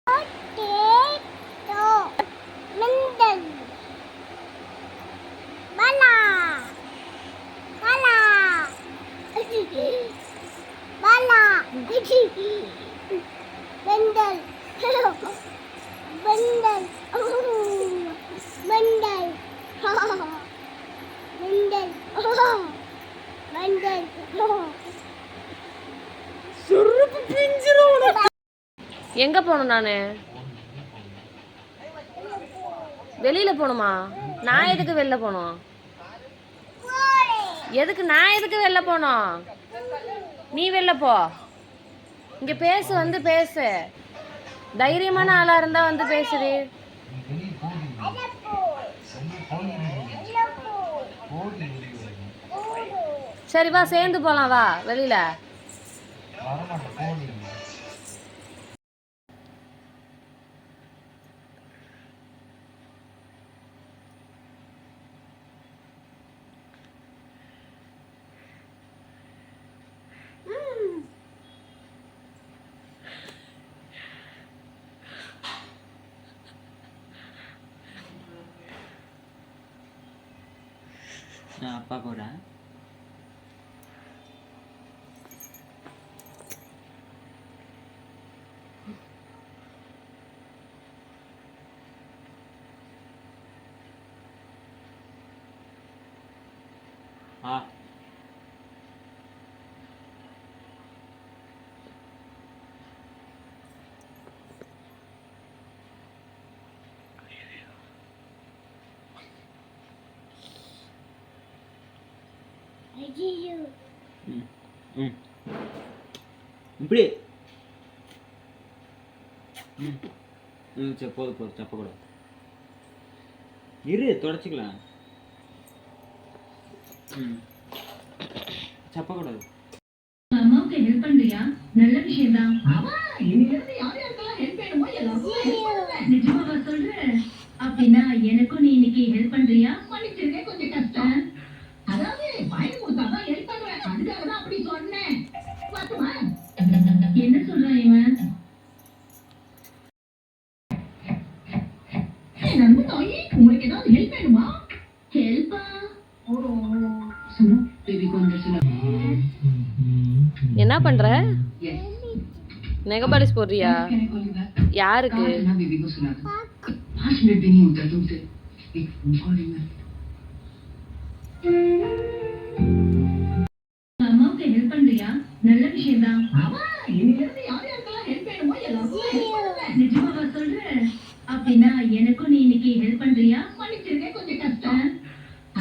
potato, மிந்தல், பலா, பலா, பலா, மிந்தல், மிந்தல், மிந்தல், மிந்தல், மிந்தல். சுருக்கு பிஞ்சிரும். எங்க போகணும் நானு? வெளியில போகணுமா? நான் எதுக்கு வெளில போகணும்? எதுக்கு நான் எதுக்கு வெளில போகணும்? நீ வெளில போ. இங்க பேசு, வந்து பேசு. தைரியமான ஆளா இருந்தா வந்து பேசுடி. சரி வா, சேர்ந்து போலாம் வா வெளியில. அப்பா கூட இப்படி சரி போதும் போதும், சப்பக்கூடாது. இரு தொடச்சிக்கலாம். சப்பக்கூடாது. அம்மாவுக்கு ஹெல்ப் பண்றியா? நல்ல விஷயம் தான். நிஜமாவா சொல்ற? அப்படின்னா எனக்கும் நீ இன்னைக்கு ஹெல்ப் பண்றியா? பண்ணிச்சிருக்கேன், கொஞ்சம் கஷ்டம். அதாவது வாங்கி கொடுத்தாதான் ஹெல்ப் பண்ணுவேன், அதுக்காக தான் அப்படி சொன்னேன். என்ன சொல்றான் இவன்? நண்பு தாயி, உங்களுக்கு ஏதாவது ஹெல்ப் வேணுமா? ஹெல்ப்பா? சும்மா பேபி கொஞ்சம் என்ன பண்ற? நெகபாலிஸ் போடுறியா? யாருக்கு? அம்மாவுக்கு ஹெல்ப் பண்றியா? நல்ல விஷயம் தான். நிஜமாவா சொல்ற? அப்படின்னா எனக்கும் நீ இன்னைக்கு ஹெல்ப் பண்றியா? பண்ணிச்சிருக்கேன், கொஞ்சம் கஷ்டம்.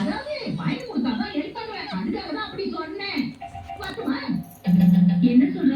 அதாவது வாங்கி கொடுத்தாதான் ஹெல்ப் பண்ணுவேன், அதுக்காக தான் அப்படி சொன்னேன். என்ன சொல்ற?